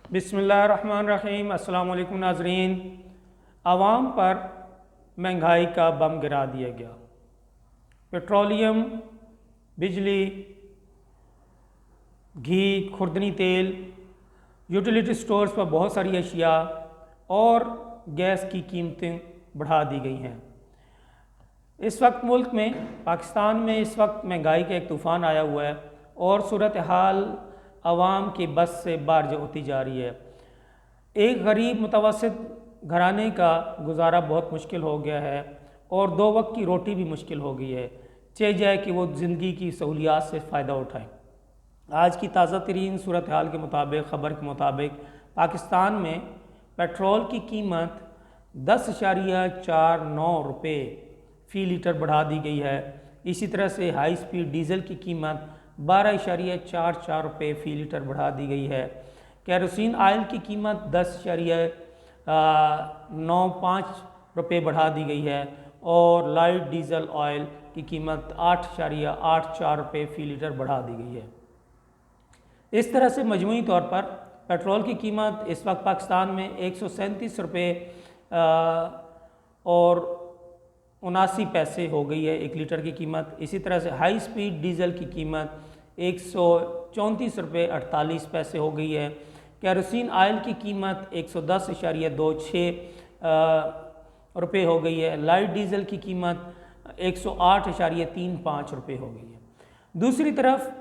बिस्मिल्लाहिर्रहमानिर्रहीम। अस्सलाम वालेकुम नाज़रीन। आवाम पर महंगाई का बम गिरा दिया गया। पेट्रोलियम, बिजली, घी, खुर्दनी तेल, यूटिलिटी स्टोर्स पर बहुत सारी अशिया और गैस की कीमतें बढ़ा दी गई हैं। इस वक्त मुल्क में, पाकिस्तान में इस वक्त महंगाई का एक तूफ़ान आया हुआ है और सूरत हाल आवाम की बस से बाहर होती जा रही है। एक गरीब मुतवस्सित घराने का गुजारा बहुत मुश्किल हो गया है और दो वक्त की रोटी भी मुश्किल हो गई है, चाहे जाए कि वो ज़िंदगी की सहूलियात से फ़ायदा उठाएं। आज की ताज़ा तरीन सूरत हाल के मुताबिक, ख़बर के मुताबिक, पाकिस्तान में पेट्रोल की कीमत 10.49 रुपये फ़ी लीटर बढ़ा दी गई है। इसी तरह से हाई स्पीड डीज़ल की कीमत 12.44 रुपये फ़ी लीटर बढ़ा दी गई है। केरोसिन आयल की कीमत 10.95 रुपये बढ़ा दी गई है और लाइट डीज़ल ऑयल की कीमत 8.84 रुपये फ़ी लीटर बढ़ा दी गई है। इस तरह से मजमूई तौर पर पेट्रोल की कीमत इस वक्त पाकिस्तान में 137 रुपये और 79 पैसे हो गई है 1 लीटर की कीमत। इसी तरह से हाई स्पीड डीज़ल की कीमत 134 रुपये 48 पैसे हो गई है। केरोसिन आयल की कीमत 110.26 रुपये हो गई है। लाइट डीज़ल की कीमत 108.35 रुपये हो गई है। दूसरी तरफ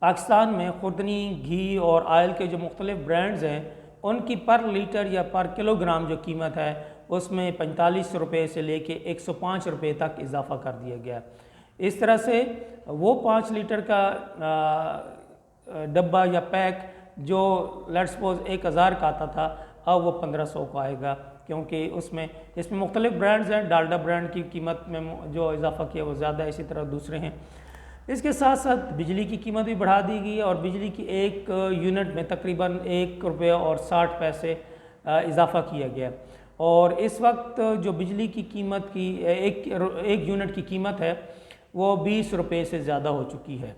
पाकिस्तान में खुर्दनी, घी और आयल के जो मुख्तलिफ ब्रांड्स हैं उनकी पर लीटर या पर किलोग्राम जो कीमत है उसमें 45 रुपये से लेके 105 रुपये तक इजाफ़ा कर दिया गया। इस तरह से वो 5 लीटर का डब्बा या पैक जो लेट्स सपोज 1000 का आता था, अब वो 1500 का आएगा, क्योंकि इसमें मुख्तलिफ ब्रांड्स हैं। डालडा ब्रांड की कीमत में जो इजाफ़ा किया वो ज़्यादा है, इसी तरह दूसरे हैं। इसके साथ साथ बिजली की कीमत भी बढ़ा दी गई है और बिजली की एक यूनिट में तकरीबन 1 रुपये और 60 पैसे इजाफ़ा किया गया। और इस वक्त जो बिजली की कीमत की एक यूनिट की कीमत है वो 20 रुपये से ज़्यादा हो चुकी है।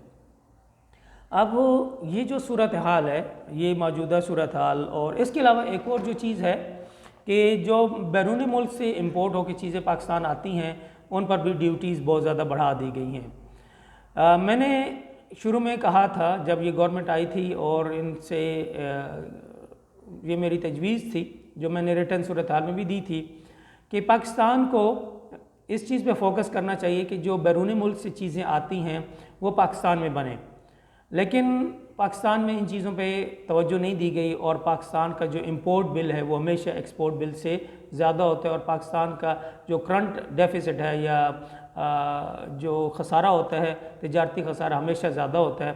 अब ये जो सूरत हाल है, ये मौजूदा सूरत हाल, और इसके अलावा एक और जो चीज़ है कि जो बैरून मुल्क से इम्पोर्ट होकर चीज़ें पाकिस्तान आती हैं उन पर भी ड्यूटीज़ बहुत ज़्यादा बढ़ा दी गई हैं। मैंने शुरू में कहा था जब ये गवर्नमेंट आई थी और इनसे ये मेरी तजवीज़ थी जो मैंने रिटर्न सूरत हाल में भी दी थी कि पाकिस्तान को इस चीज़ पे फोकस करना चाहिए कि जो बैरून मुल्क से चीज़ें आती हैं वो पाकिस्तान में बने, लेकिन पाकिस्तान में इन चीज़ों पे तवज्जो नहीं दी गई और पाकिस्तान का जो इंपोर्ट बिल है वो हमेशा एक्सपोर्ट बिल से ज़्यादा होता है और पाकिस्तान का जो करंट डेफिसिट है या जो खसारा होता है, तिजारती खसारा हमेशा ज़्यादा होता है,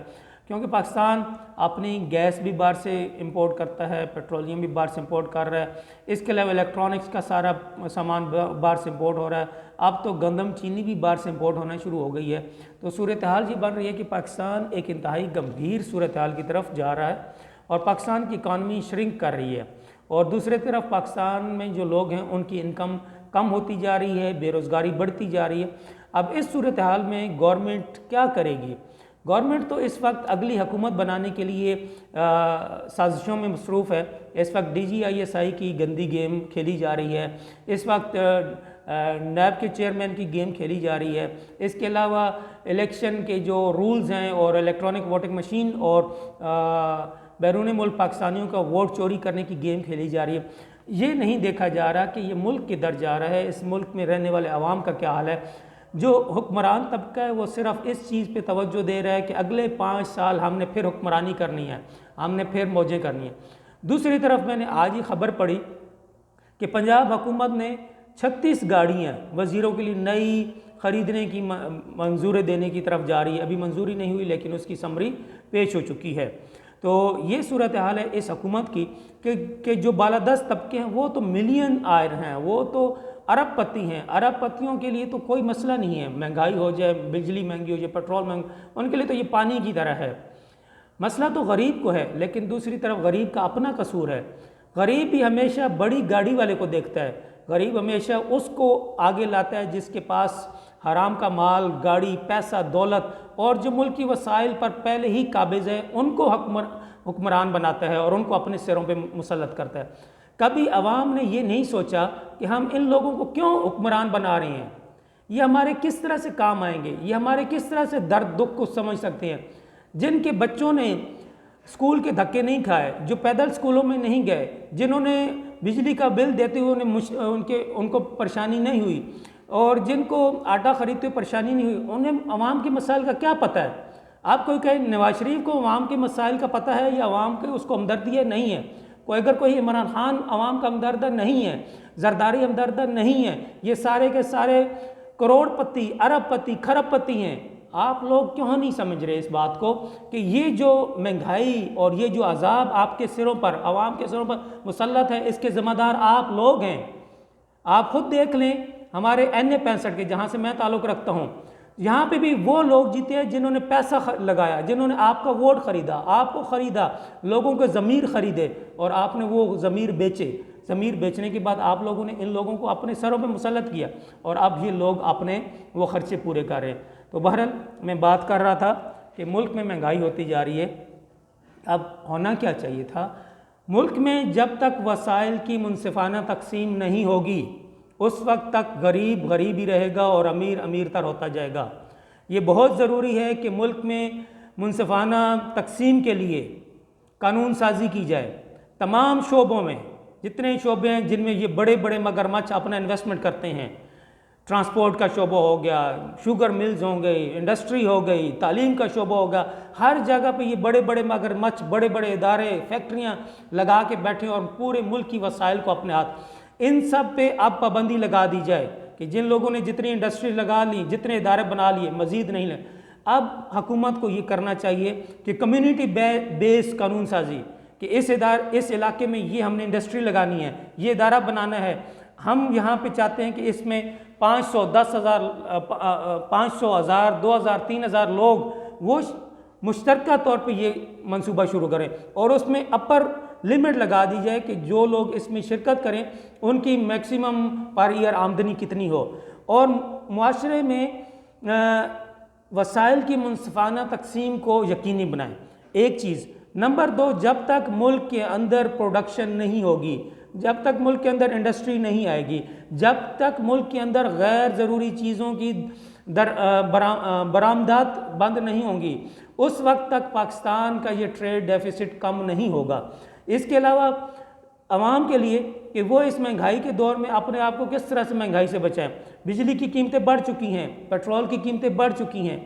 क्योंकि पाकिस्तान अपनी गैस भी बाहर से इंपोर्ट करता है, पेट्रोलियम भी बाहर से इंपोर्ट कर रहा है, इसके अलावा इलेक्ट्रॉनिक्स का सारा सामान बाहर से इंपोर्ट हो रहा है। अब तो गंदम चीनी भी बाहर से इंपोर्ट होना शुरू हो गई है। तो सूरत हाल ये बन रही है कि पाकिस्तान एक इंतहाई गंभीर सूरत हाल की तरफ जा रहा है और पाकिस्तान की इकानमी श्रिंक कर रही है और दूसरी तरफ पाकिस्तान में जो लोग हैं उनकी इनकम कम होती जा रही है, बेरोज़गारी बढ़ती जा रही है। अब इस सूरत हाल में गवर्नमेंट क्या करेगी? गवर्नमेंट तो इस वक्त अगली हुकूमत बनाने के लिए साजिशों में मसरूफ़ है। इस वक्त DGISI की गंदी गेम खेली जा रही है, इस वक्त नैब के चेयरमैन की गेम खेली जा रही है। इसके अलावा इलेक्शन के जो रूल्स हैं और इलेक्ट्रॉनिक वोटिंग मशीन और बैरून मुल्क पाकिस्तानियों का वोट चोरी करने की गेम खेली जा रही है। ये नहीं देखा जा रहा कि ये मुल्क किधर जा रहा है, इस मुल्क में रहने वाले आवाम का क्या हाल है। जो हुक्मरान तबका है वो सिर्फ इस चीज़ पे तवज्जो दे रहा है कि अगले 5 साल हमने फिर हुक्मरानी करनी है, हमने फिर मौजें करनी है। दूसरी तरफ मैंने आज ही खबर पढ़ी कि पंजाब हुकूमत ने 36 गाड़ियाँ वज़ीरों के लिए नई ख़रीदने की मंजूरी देने की तरफ जा रही है। अभी मंजूरी नहीं हुई लेकिन उसकी समरी पेश हो चुकी है। तो ये सूरत हाल है इस हुकूमत की कि जो बालादस्त तबके हैं वो तो मिलियन आयर हैं, वो तो अरबपति हैं। अरबपतियों के लिए तो कोई मसला नहीं है, महंगाई हो जाए, बिजली महंगी हो जाए, पेट्रोल महंगा, उनके लिए तो ये पानी की तरह है। मसला तो गरीब को है, लेकिन दूसरी तरफ गरीब का अपना कसूर है। गरीब भी हमेशा बड़ी गाड़ी वाले को देखता है, गरीब हमेशा उसको आगे लाता है जिसके पास हराम का माल, गाड़ी, पैसा, दौलत और जो मुल्क की वसाइल पर पहले ही काबिज है, उनको हुक्मरान बनाता है और उनको अपने सिरों पे मुसल्लत करता है। कभी अवाम ने ये नहीं सोचा कि हम इन लोगों को क्यों हुक्मरान बना रहे हैं, ये हमारे किस तरह से काम आएंगे, ये हमारे किस तरह से दर्द दुख को समझ सकते हैं। जिनके बच्चों ने स्कूल के धक्के नहीं खाए, जो पैदल स्कूलों में नहीं गए, जिन्होंने बिजली का बिल देते हुए उनको परेशानी नहीं हुई, और जिनको आटा खरीदते हुए परेशानी नहीं हुई, उन्हें अवाम के मसाइल का क्या पता है। आप कोई कहे नवाज शरीफ को अवाम के मसाइल का पता है या अवाम के उसको हमदर्दी है, नहीं है। अगर कोई इमरान खान अवाम का हमदर्द नहीं है, जरदारी हमदर्द नहीं है, ये सारे के सारे करोड़पति, अरबपति, खरबपति हैं। आप लोग क्यों नहीं समझ रहे इस बात को कि ये जो महंगाई और ये जो अजाब आपके सिरों पर, अवाम के सिरों पर मुसल्लत है, इसके ज़िम्मेदार आप लोग हैं। आप खुद देख लें, हमारे NA-65 के, जहाँ से मैं ताल्लुक़ रखता हूँ, यहाँ पे भी वो लोग जीते हैं जिन्होंने पैसा लगाया, जिन्होंने आपका वोट ख़रीदा, आपको ख़रीदा, लोगों के ज़मीर ख़रीदे, और आपने वो ज़मीर बेचे। ज़मीर बेचने के बाद आप लोगों ने इन लोगों को अपने सरों पे मुसल्लत किया, और अब ये लोग अपने वो ख़र्चे पूरे कर रहे हैं। तो बहरहाल मैं बात कर रहा था कि मुल्क में महंगाई होती जा रही है। अब होना क्या चाहिए था, मुल्क में जब तक वसाइल की मुनसिफाना तकसीम नहीं होगी, उस वक्त तक गरीब गरीब ही रहेगा और अमीर अमीर तर होता जाएगा। ये बहुत ज़रूरी है कि मुल्क में मुनसिफाना तकसीम के लिए कानून साजी की जाए। तमाम शोबों में, जितने शोबे हैं जिनमें ये बड़े बड़े मगरमच्छ अपना इन्वेस्टमेंट करते हैं, ट्रांसपोर्ट का शोबा हो गया, शुगर मिल्स हो गई, इंडस्ट्री हो गई, तालीम का शोबा हो गया, हर जगह पे ये बड़े बड़े मगरमच्छ, बड़े बड़े इदारे, फैक्ट्रियाँ लगा के बैठे और पूरे मुल्क की वसाइल को अपने हाथ, इन सब पे अब पाबंदी लगा दी जाए कि जिन लोगों ने जितनी इंडस्ट्री लगा ली, जितने इदारे बना लिए, मज़ीद नहीं ले। अब हुकूमत को ये करना चाहिए कि कम्युनिटी बेस्ड कानून साजी, कि इस इलाके में ये हमने इंडस्ट्री लगानी है, ये इदारा बनाना है, हम यहाँ पे चाहते हैं कि इसमें 500, 10,000, 500, 1000, 2000, 3000 लोग वो मुश्तरका तौर पे ये मंसूबा शुरू करें, और उसमें अपर लिमिट लगा दी जाए कि जो लोग इसमें शिरकत करें उनकी मैक्सिमम पर ईयर आमदनी कितनी हो, और मुआशरे में वसाइल की मुनसिफाना तकसीम को यकीनी बनाएं। एक चीज़। नंबर 2, जब तक मुल्क के अंदर प्रोडक्शन नहीं होगी, जब तक मुल्क के अंदर इंडस्ट्री नहीं आएगी, जब तक मुल्क के अंदर गैर ज़रूरी चीज़ों की बरामदात बंद नहीं होंगी, उस वक्त तक पाकिस्तान का ये ट्रेड डेफिसिट कम नहीं होगा। इसके अलावा आवाम के लिए कि वो इस महंगाई के दौर में अपने आप को किस तरह से महंगाई से बचाएं। बिजली की कीमतें बढ़ चुकी हैं, पेट्रोल की कीमतें बढ़ चुकी हैं,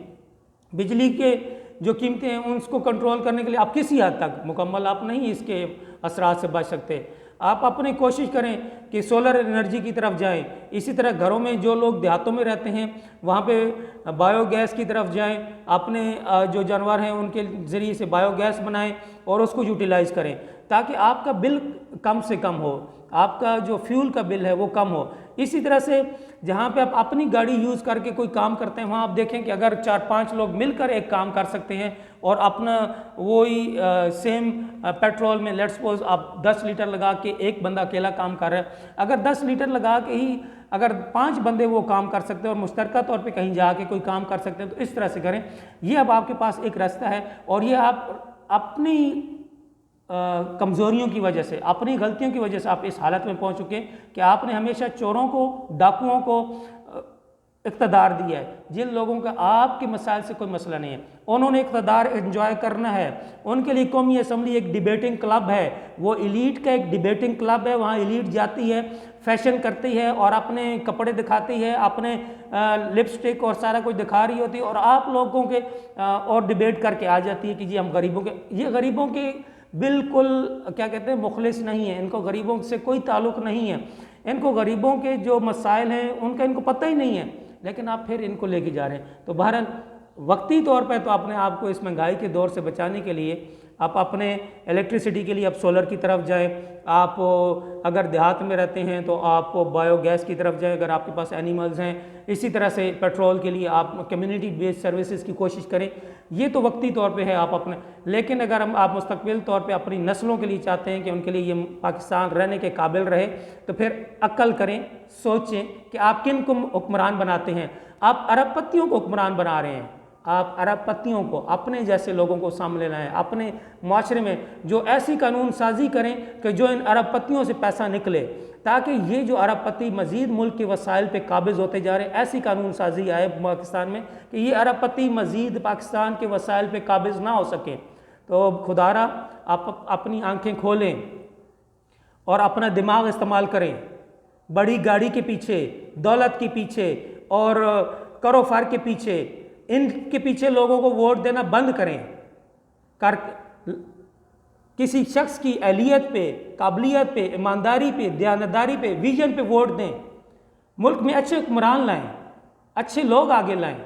बिजली के जो कीमतें हैं उनको कंट्रोल करने के लिए आप किसी हद तक, मुकम्मल आप नहीं इसके असरात से बच सकते, आप अपनी कोशिश करें कि सोलर एनर्जी की तरफ जाएं। इसी तरह घरों में जो लोग देहातों में रहते हैं वहाँ पे बायोगैस की तरफ जाएं, अपने जो जानवर हैं उनके ज़रिए से बायोगैस बनाएं और उसको यूटिलाइज़ करें, ताकि आपका बिल कम से कम हो, आपका जो फ्यूल का बिल है वो कम हो। इसी तरह से जहाँ पे आप अपनी गाड़ी यूज़ करके कोई काम करते हैं, वहाँ आप देखें कि अगर 4-5 लोग मिलकर एक काम कर सकते हैं और अपना वही सेम पेट्रोल में लेट्स सपोज आप 10 लीटर लगा के एक बंदा अकेला काम कर रहा है, अगर 10 लीटर लगा के ही अगर 5 बंदे वो काम कर सकते हैं और मुश्तरका तौर पे कहीं जाके कोई काम कर सकते हैं, तो इस तरह से करें। ये अब आपके पास एक रास्ता है, और ये आप अपनी कमज़ोरियों की वजह से, अपनी गलतियों की वजह से आप इस हालत में पहुंच चुके कि आपने हमेशा चोरों को, डाकुओं को इक़्तिदार दिया है। जिन लोगों का आपके मसाइल से कोई मसला नहीं है, उन्होंने इक़्तिदार एंजॉय करना है, उनके लिए कौमी असम्बली एक डिबेटिंग क्लब है, वो एलीट का एक डिबेटिंग क्लब है। वहाँ एलीट जाती है, फैशन करती है और अपने कपड़े दिखाती है, अपने लिपस्टिक और सारा कुछ दिखा रही होती है, और आप लोगों के और डिबेट करके आ जाती है कि जी हम गरीबों के, ये गरीबों के बिल्कुल क्या कहते हैं मुखलिस नहीं है, इनको गरीबों से कोई ताल्लुक़ नहीं है, इनको गरीबों के जो मसाइल हैं उनका इनको पता ही नहीं है, लेकिन आप फिर इनको लेके जा रहे हैं। तो बहरहाल वक्ती तौर पे तो अपने आप को इस महंगाई के दौर से बचाने के लिए आप अपने इलेक्ट्रिसिटी के लिए आप सोलर की तरफ जाएं, आप अगर देहात में रहते हैं तो आप बायोगैस की तरफ जाएं, अगर आपके पास एनिमल्स हैं। इसी तरह से पेट्रोल के लिए आप कम्युनिटी बेस्ड सर्विसेज की कोशिश करें। ये तो वक्ती तौर पे है आप अपने, लेकिन अगर आप मुस्तकबिल तौर पे अपनी नस्लों के लिए चाहते हैं कि उनके लिए ये पाकिस्तान रहने के काबिल रहे, तो फिर अक्ल करें, सोचें कि आप किन को हुक्मरान बनाते हैं। आप अरबपतियों को हुक्मरान बना रहे हैं, आप अरबपतियों को, अपने जैसे लोगों को सामने लाएं, अपने माशरे में जो ऐसी कानून साजी करें कि जो इन अरबपतियों से पैसा निकले, ताकि ये जो अरबपति मज़ीद मुल्क के वसाइल पे काबिज़ होते जा रहे हैं, ऐसी कानून साजी आए पाकिस्तान में कि ये अरबपति मज़ीद पाकिस्तान के वसाइल पे काबिज़ ना हो सके। तो खुदारा आप अपनी आंखें खोलें और अपना दिमाग इस्तेमाल करें। बड़ी गाड़ी के पीछे, दौलत के पीछे और कारोबार के पीछे, इनके पीछे लोगों को वोट देना बंद करें। किसी शख्स की अहलियत पे, काबिलियत पे, ईमानदारी पे, दयानतदारी पे, विजन पे वोट दें। मुल्क में अच्छे हुक्मरान लाएं, अच्छे लोग आगे लाएं,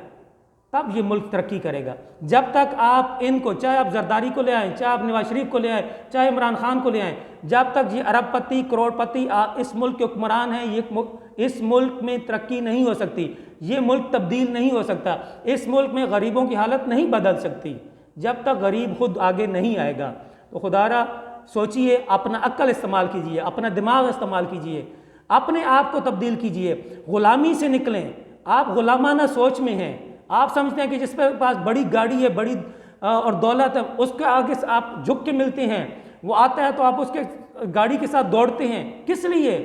तब ये मुल्क तरक्की करेगा। जब तक आप इनको, चाहे आप जरदारी को ले आएँ, चाहे आप नवाज शरीफ को ले आएँ, चाहे इमरान खान को ले आएँ, जब तक ये अरबपति करोड़पति इस मुल्क के हुक्मरान हैं, ये इस मुल्क में तरक्की नहीं हो सकती, ये मुल्क तब्दील नहीं हो सकता, इस मुल्क में गरीबों की हालत नहीं बदल सकती जब तक गरीब खुद आगे नहीं आएगा। तो खुदारा सोचिए, अपना अक्ल इस्तेमाल कीजिए, अपना दिमाग इस्तेमाल कीजिए, अपने आप को तब्दील कीजिए, ग़ुलामी से निकलें। आप ग़ुलामाना सोच में हैं, आप समझते हैं कि जिस पर पास बड़ी गाड़ी है, बड़ी और दौलत है, उसके आगे से आप झुक के मिलते हैं, वो आता है तो आप उसके गाड़ी के साथ दौड़ते हैं। किस लिए?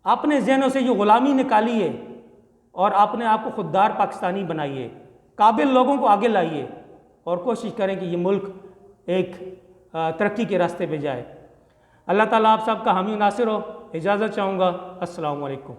अपने जहनों से ये ग़ुलामी निकालिए और अपने आप को खुददार पाकिस्तानी बनाइए, काबिल लोगों को आगे लाइए और कोशिश करें कि ये मुल्क एक तरक्की के रास्ते पे जाए। अल्लाह ताला आप सबका हामी नासिर हो। इजाज़त चाहूँगा। अस्सलामु अलैकुम।